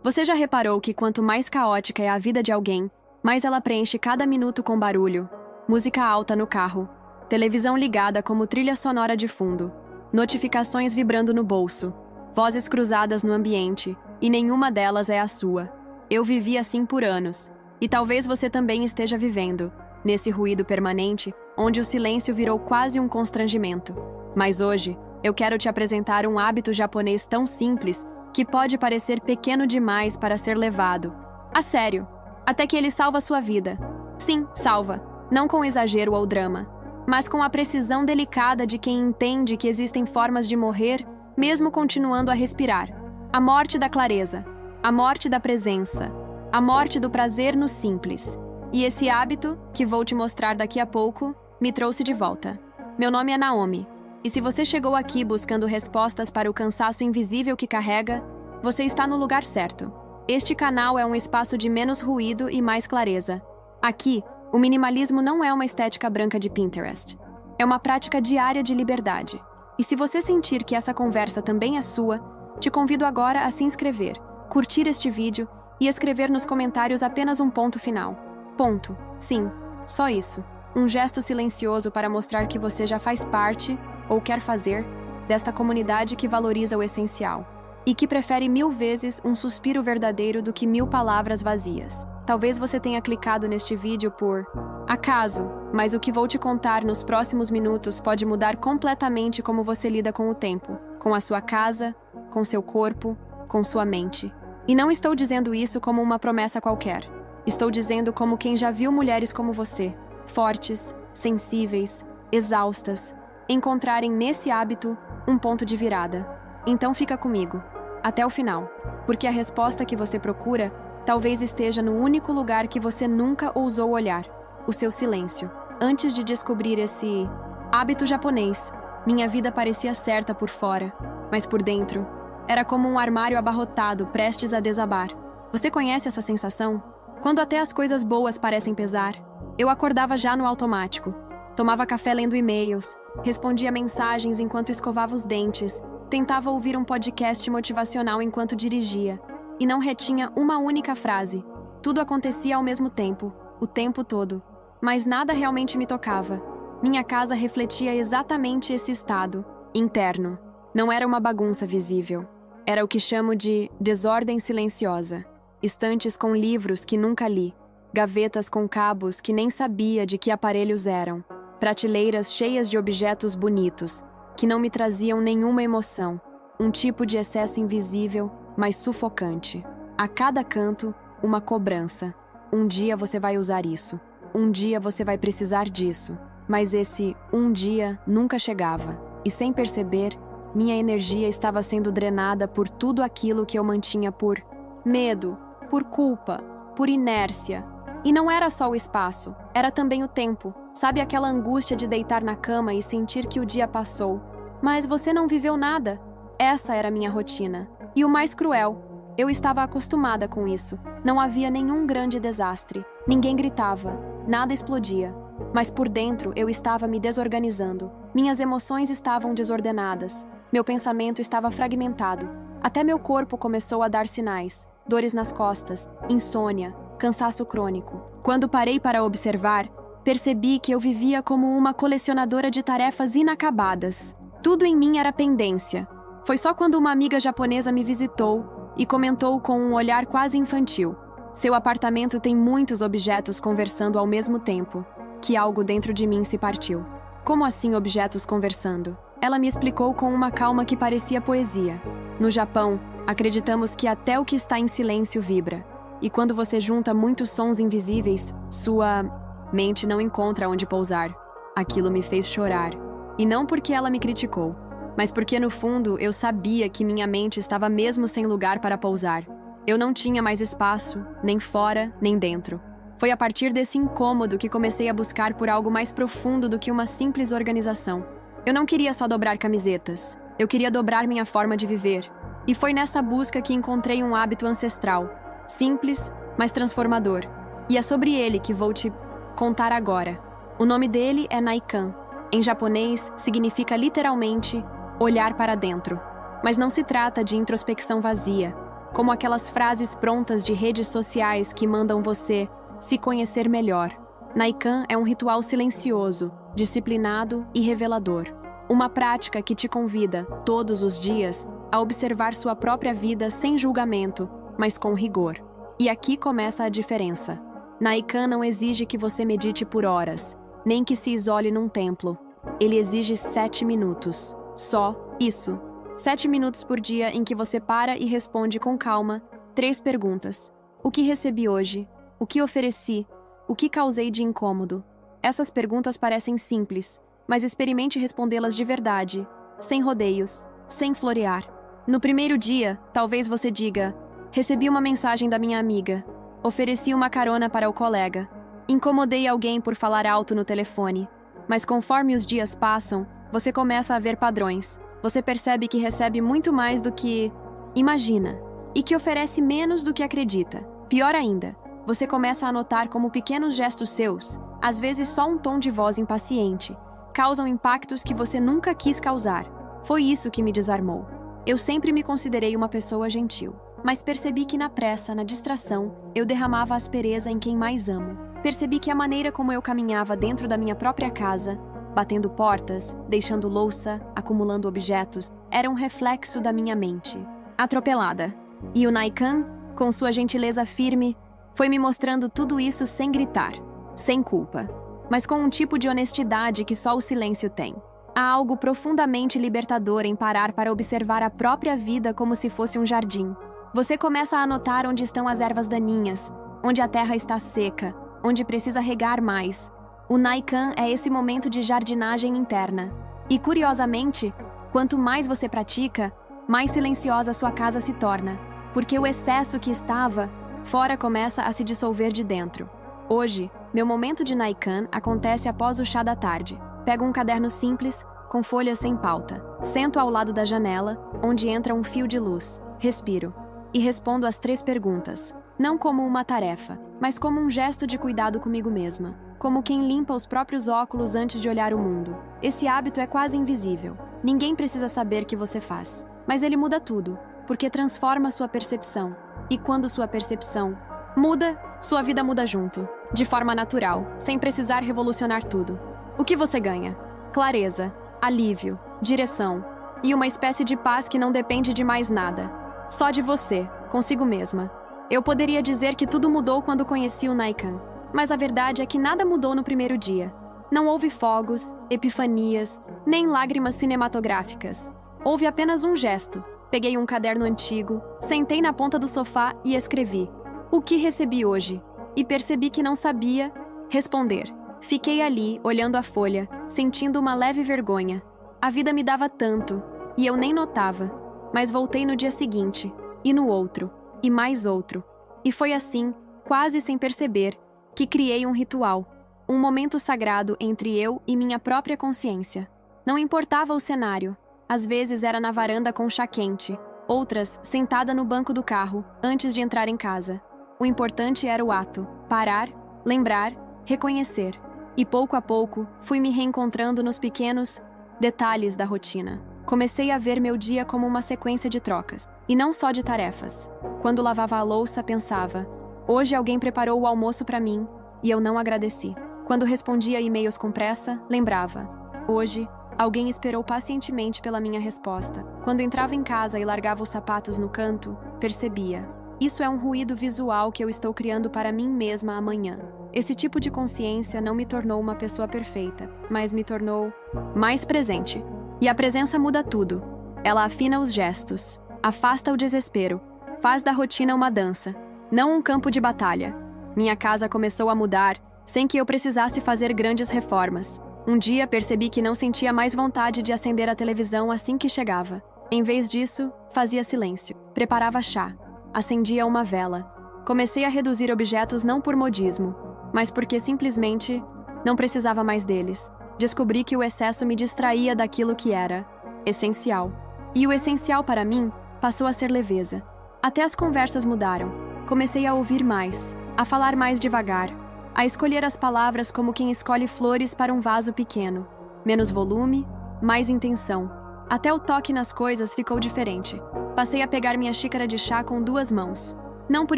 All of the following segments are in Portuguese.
Você já reparou que quanto mais caótica é a vida de alguém, mais ela preenche cada minuto com barulho, música alta no carro, televisão ligada como trilha sonora de fundo, notificações vibrando no bolso, vozes cruzadas no ambiente, e nenhuma delas é a sua. Eu vivi assim por anos, e talvez você também esteja vivendo, nesse ruído permanente, onde o silêncio virou quase um constrangimento. Mas hoje, eu quero te apresentar um hábito japonês tão simples que pode parecer pequeno demais para ser levado a sério, até que ele salva sua vida. Sim, salva, não com exagero ou drama, mas com a precisão delicada de quem entende que existem formas de morrer mesmo continuando a respirar. A morte da clareza, a morte da presença, a morte do prazer no simples. E esse hábito, que vou te mostrar daqui a pouco, me trouxe de volta. Meu nome é Naomi, e se você chegou aqui buscando respostas para o cansaço invisível que carrega, você está no lugar certo. Este canal é um espaço de menos ruído e mais clareza. Aqui, o minimalismo não é uma estética branca de Pinterest. É uma prática diária de liberdade. E se você sentir que essa conversa também é sua, te convido agora a se inscrever, curtir este vídeo e escrever nos comentários apenas um ponto final. Ponto. Sim, só isso. Um gesto silencioso para mostrar que você já faz parte, ou quer fazer, desta comunidade que valoriza o essencial. E que prefere 1000 vezes um suspiro verdadeiro do que 1000 palavras vazias. Talvez você tenha clicado neste vídeo por acaso, mas o que vou te contar nos próximos minutos pode mudar completamente como você lida com o tempo, com a sua casa, com seu corpo, com sua mente. E não estou dizendo isso como uma promessa qualquer. Estou dizendo como quem já viu mulheres como você, fortes, sensíveis, exaustas, encontrarem nesse hábito um ponto de virada. Então fica comigo, até o final, porque a resposta que você procura talvez esteja no único lugar que você nunca ousou olhar, o seu silêncio. Antes de descobrir esse hábito japonês, minha vida parecia certa por fora, mas por dentro, era como um armário abarrotado, prestes a desabar. Você conhece essa sensação? Quando até as coisas boas parecem pesar? Eu acordava já no automático. Tomava café lendo e-mails, respondia mensagens enquanto escovava os dentes, tentava ouvir um podcast motivacional enquanto dirigia, e não retinha uma única frase. Tudo acontecia ao mesmo tempo, o tempo todo. Mas nada realmente me tocava. Minha casa refletia exatamente esse estado interno. Não era uma bagunça visível. Era o que chamo de desordem silenciosa. Estantes com livros que nunca li, gavetas com cabos que nem sabia de que aparelhos eram, prateleiras cheias de objetos bonitos, que não me traziam nenhuma emoção, um tipo de excesso invisível, mas sufocante. A cada canto, uma cobrança. Um dia você vai usar isso. Um dia você vai precisar disso. Mas esse um dia nunca chegava. E sem perceber, minha energia estava sendo drenada por tudo aquilo que eu mantinha por medo, por culpa, por inércia. E não era só o espaço, era também o tempo. Sabe aquela angústia de deitar na cama e sentir que o dia passou? Mas você não viveu nada. Essa era minha rotina. E o mais cruel, eu estava acostumada com isso. Não havia nenhum grande desastre. Ninguém gritava, nada explodia. Mas por dentro eu estava me desorganizando. Minhas emoções estavam desordenadas. Meu pensamento estava fragmentado. Até meu corpo começou a dar sinais. Dores nas costas, insônia, cansaço crônico. Quando parei para observar, percebi que eu vivia como uma colecionadora de tarefas inacabadas. Tudo em mim era pendência. Foi só quando uma amiga japonesa me visitou e comentou com um olhar quase infantil: seu apartamento tem muitos objetos conversando ao mesmo tempo, que algo dentro de mim se partiu. Como assim objetos conversando? Ela me explicou com uma calma que parecia poesia. No Japão, acreditamos que até o que está em silêncio vibra. E quando você junta muitos sons invisíveis, sua mente não encontra onde pousar. Aquilo me fez chorar. E não porque ela me criticou, mas porque no fundo eu sabia que minha mente estava mesmo sem lugar para pousar. Eu não tinha mais espaço, nem fora, nem dentro. Foi a partir desse incômodo que comecei a buscar por algo mais profundo do que uma simples organização. Eu não queria só dobrar camisetas. Eu queria dobrar minha forma de viver. E foi nessa busca que encontrei um hábito ancestral. Simples, mas transformador. E é sobre ele que vou te contar agora. O nome dele é Naikan. Em japonês, significa literalmente olhar para dentro. Mas não se trata de introspecção vazia. como aquelas frases prontas de redes sociais que mandam você se conhecer melhor. Naikan é um ritual silencioso, disciplinado e revelador. Uma prática que te convida, todos os dias, a observar sua própria vida sem julgamento, mas com rigor. E aqui começa a diferença. Naikan não exige que você medite por horas, nem que se isole num templo. Ele exige 7 minutos. Só isso. 7 minutos por dia em que você para e responde com calma 3 perguntas. O que recebi hoje? O que ofereci? O que causei de incômodo? Essas perguntas parecem simples, mas experimente respondê-las de verdade, sem rodeios, sem florear. No primeiro dia, talvez você diga: recebi uma mensagem da minha amiga, ofereci uma carona para o colega, incomodei alguém por falar alto no telefone. Mas conforme os dias passam, você começa a ver padrões. Você percebe que recebe muito mais do que imagina e que oferece menos do que acredita. Pior ainda, você começa a notar como pequenos gestos seus, às vezes só um tom de voz impaciente, causam impactos que você nunca quis causar. Foi isso que me desarmou. Eu sempre me considerei uma pessoa gentil, mas percebi que na pressa, na distração, eu derramava aspereza em quem mais amo. Percebi que a maneira como eu caminhava dentro da minha própria casa, batendo portas, deixando louça, acumulando objetos, era um reflexo da minha mente atropelada. E o Naikan, com sua gentileza firme, foi me mostrando tudo isso sem gritar, sem culpa, mas com um tipo de honestidade que só o silêncio tem. Há algo profundamente libertador em parar para observar a própria vida como se fosse um jardim. Você começa a notar onde estão as ervas daninhas, onde a terra está seca, onde precisa regar mais. O Naikan é esse momento de jardinagem interna. E, curiosamente, quanto mais você pratica, mais silenciosa sua casa se torna, porque o excesso que estava fora começa a se dissolver de dentro. Hoje, meu momento de Naikan acontece após o chá da tarde. Pego um caderno simples, com folhas sem pauta. Sento ao lado da janela, onde entra um fio de luz. Respiro. E respondo as 3 perguntas. Não como uma tarefa, mas como um gesto de cuidado comigo mesma. Como quem limpa os próprios óculos antes de olhar o mundo. Esse hábito é quase invisível. Ninguém precisa saber que você faz. Mas ele muda tudo, porque transforma sua percepção. E quando sua percepção muda, sua vida muda junto. De forma natural, sem precisar revolucionar tudo. O que você ganha? Clareza, alívio, direção e uma espécie de paz que não depende de mais nada. Só de você, consigo mesma. Eu poderia dizer que tudo mudou quando conheci o Naikan, mas a verdade é que nada mudou no primeiro dia. Não houve fogos, epifanias, nem lágrimas cinematográficas. Houve apenas um gesto. Peguei um caderno antigo, sentei na ponta do sofá e escrevi: o que recebi hoje? E percebi que não sabia responder. Fiquei ali, olhando a folha, sentindo uma leve vergonha. A vida me dava tanto, e eu nem notava. Mas voltei no dia seguinte, e no outro, e mais outro. E foi assim, quase sem perceber, que criei um ritual. Um momento sagrado entre eu e minha própria consciência. Não importava o cenário. Às vezes era na varanda com chá quente, outras sentada no banco do carro, antes de entrar em casa. O importante era o ato. Parar, lembrar, reconhecer. E pouco a pouco, fui me reencontrando nos pequenos detalhes da rotina. Comecei a ver meu dia como uma sequência de trocas, e não só de tarefas. Quando lavava a louça, pensava: hoje alguém preparou o almoço para mim, e eu não agradeci. Quando respondia e-mails com pressa, lembrava: hoje, alguém esperou pacientemente pela minha resposta. Quando entrava em casa e largava os sapatos no canto, percebia: isso é um ruído visual que eu estou criando para mim mesma amanhã. Esse tipo de consciência não me tornou uma pessoa perfeita, mas me tornou mais presente. E a presença muda tudo. Ela afina os gestos, afasta o desespero, faz da rotina uma dança, não um campo de batalha. Minha casa começou a mudar, sem que eu precisasse fazer grandes reformas. Um dia percebi que não sentia mais vontade de acender a televisão assim que chegava. Em vez disso, fazia silêncio, preparava chá, acendia uma vela. Comecei a reduzir objetos não por modismo, mas porque simplesmente não precisava mais deles. Descobri que o excesso me distraía daquilo que era essencial. E o essencial para mim passou a ser leveza. Até as conversas mudaram. Comecei a ouvir mais, a falar mais devagar, a escolher as palavras como quem escolhe flores para um vaso pequeno. Menos volume, mais intenção. Até o toque nas coisas ficou diferente. Passei a pegar minha xícara de chá com 2 mãos. Não por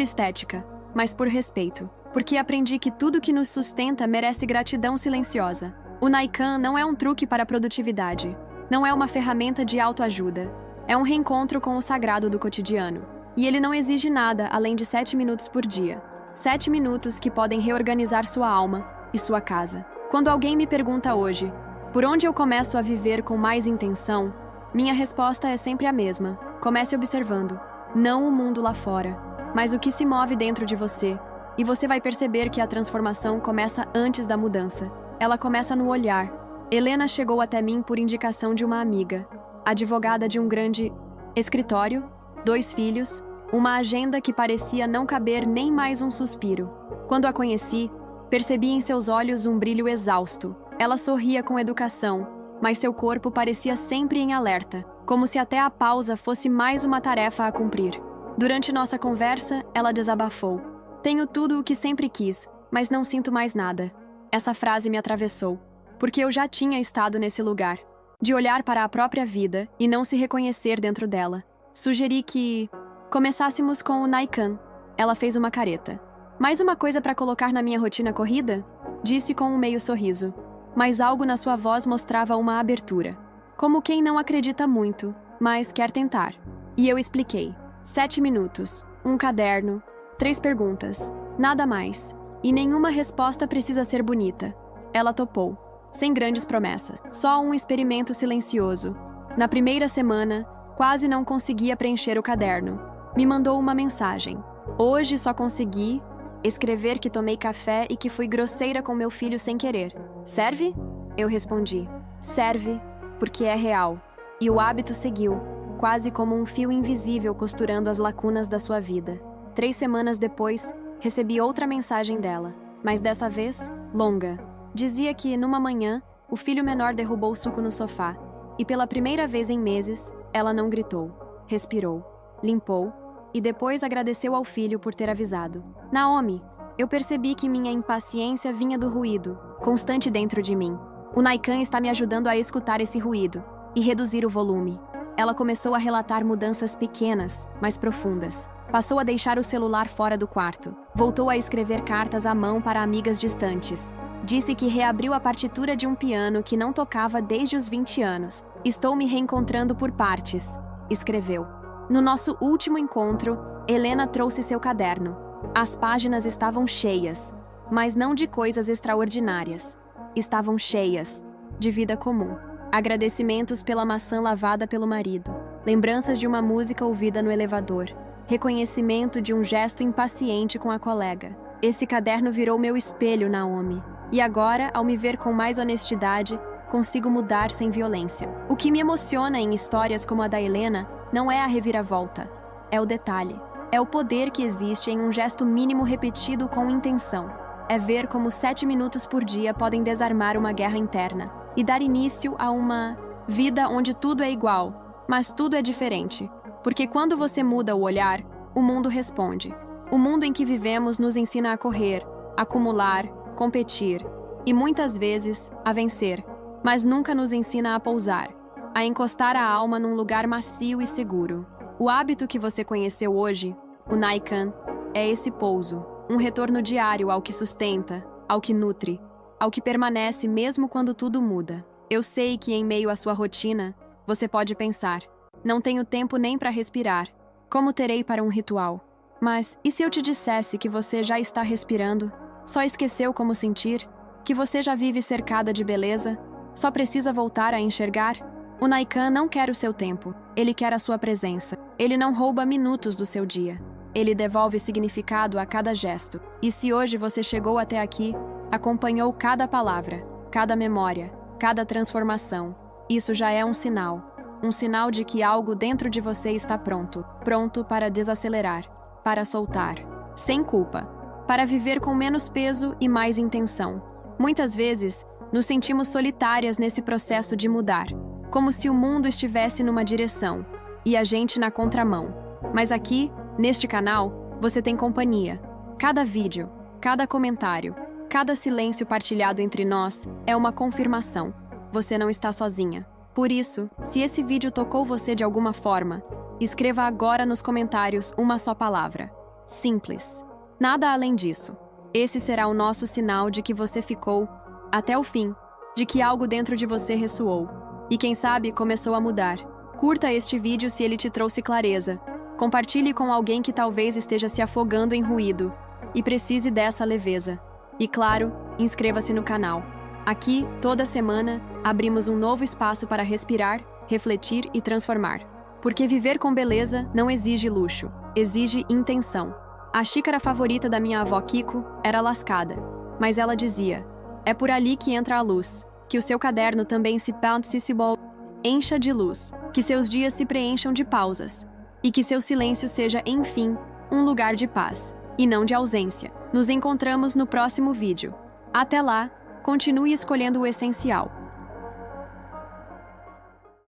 estética, mas por respeito. Porque aprendi que tudo que nos sustenta merece gratidão silenciosa. O Naikan não é um truque para a produtividade. Não é uma ferramenta de autoajuda. É um reencontro com o sagrado do cotidiano. E ele não exige nada além de 7 minutos por dia. 7 minutos que podem reorganizar sua alma e sua casa. Quando alguém me pergunta hoje, por onde eu começo a viver com mais intenção, minha resposta é sempre a mesma. Comece observando, não o mundo lá fora, mas o que se move dentro de você. E você vai perceber que a transformação começa antes da mudança. Ela começa no olhar. Helena chegou até mim por indicação de uma amiga, advogada de um grande escritório, 2 filhos, uma agenda que parecia não caber nem mais um suspiro. Quando a conheci, percebi em seus olhos um brilho exausto. Ela sorria com educação, mas seu corpo parecia sempre em alerta, como se até a pausa fosse mais uma tarefa a cumprir. Durante nossa conversa, ela desabafou. Tenho tudo o que sempre quis, mas não sinto mais nada. Essa frase me atravessou, porque eu já tinha estado nesse lugar, de olhar para a própria vida e não se reconhecer dentro dela. Sugeri que começássemos com o Naikan. Ela fez uma careta. Mais uma coisa para colocar na minha rotina corrida? Disse com um meio sorriso. Mas algo na sua voz mostrava uma abertura. Como quem não acredita muito, mas quer tentar. E eu expliquei. 7 minutos, um caderno, 3 perguntas, nada mais. E nenhuma resposta precisa ser bonita. Ela topou, sem grandes promessas. Só um experimento silencioso. Na primeira semana, quase não conseguia preencher o caderno. Me mandou uma mensagem. Hoje só consegui escrever que tomei café e que fui grosseira com meu filho sem querer. Serve? Eu respondi. Serve, porque é real. E o hábito seguiu, quase como um fio invisível costurando as lacunas da sua vida. 3 semanas depois, recebi outra mensagem dela, mas dessa vez, longa. Dizia que, numa manhã, o filho menor derrubou o suco no sofá, e pela primeira vez em meses, ela não gritou. Respirou, limpou, e depois agradeceu ao filho por ter avisado. Naomi, eu percebi que minha impaciência vinha do ruído, constante dentro de mim. O Naikan está me ajudando a escutar esse ruído e reduzir o volume. Ela começou a relatar mudanças pequenas, mas profundas. Passou a deixar o celular fora do quarto. Voltou a escrever cartas à mão para amigas distantes. Disse que reabriu a partitura de um piano que não tocava desde os 20 anos. Estou me reencontrando por partes, escreveu. No nosso último encontro, Helena trouxe seu caderno. As páginas estavam cheias, mas não de coisas extraordinárias. Estavam cheias de vida comum. Agradecimentos pela maçã lavada pelo marido. Lembranças de uma música ouvida no elevador. Reconhecimento de um gesto impaciente com a colega. Esse caderno virou meu espelho, Naomi. E agora, ao me ver com mais honestidade, consigo mudar sem violência. O que me emociona em histórias como a da Helena não é a reviravolta, é o detalhe. É o poder que existe em um gesto mínimo repetido com intenção. É ver como 7 minutos por dia podem desarmar uma guerra interna e dar início a uma vida onde tudo é igual, mas tudo é diferente. Porque quando você muda o olhar, o mundo responde. O mundo em que vivemos nos ensina a correr, acumular, competir e muitas vezes a vencer, mas nunca nos ensina a pousar, a encostar a alma num lugar macio e seguro. O hábito que você conheceu hoje, o Naikan, é esse pouso, um retorno diário ao que sustenta, ao que nutre, ao que permanece mesmo quando tudo muda. Eu sei que em meio à sua rotina, você pode pensar, não tenho tempo nem para respirar, como terei para um ritual? Mas e se eu te dissesse que você já está respirando, só esqueceu como sentir, que você já vive cercada de beleza, só precisa voltar a enxergar? O Naikan não quer o seu tempo, ele quer a sua presença. Ele não rouba minutos do seu dia. Ele devolve significado a cada gesto. E se hoje você chegou até aqui, acompanhou cada palavra, cada memória, cada transformação, isso já é um sinal. Um sinal de que algo dentro de você está pronto. Pronto para desacelerar, para soltar, sem culpa, para viver com menos peso e mais intenção. Muitas vezes, nos sentimos solitárias nesse processo de mudar, como se o mundo estivesse numa direção e a gente na contramão. Mas aqui, neste canal, você tem companhia. Cada vídeo, cada comentário, cada silêncio partilhado entre nós é uma confirmação. Você não está sozinha. Por isso, se esse vídeo tocou você de alguma forma, Escreva agora nos comentários uma só palavra. Simples. Nada além disso. Esse será o nosso sinal de que você ficou até o fim, de que algo dentro de você ressoou. E quem sabe começou a mudar. Curta este vídeo se ele te trouxe clareza. Compartilhe com alguém que talvez esteja se afogando em ruído e precise dessa leveza. E claro, inscreva-se no canal. Aqui, toda semana, abrimos um novo espaço para respirar, refletir e transformar. Porque viver com beleza não exige luxo, exige intenção. A xícara favorita da minha avó Kiko era lascada, mas ela dizia: é por ali que entra a luz, que o seu caderno também se encha de luz, que seus dias se preencham de pausas, e que seu silêncio seja, enfim, um lugar de paz, e não de ausência. Nos encontramos no próximo vídeo. Até lá, continue escolhendo o essencial.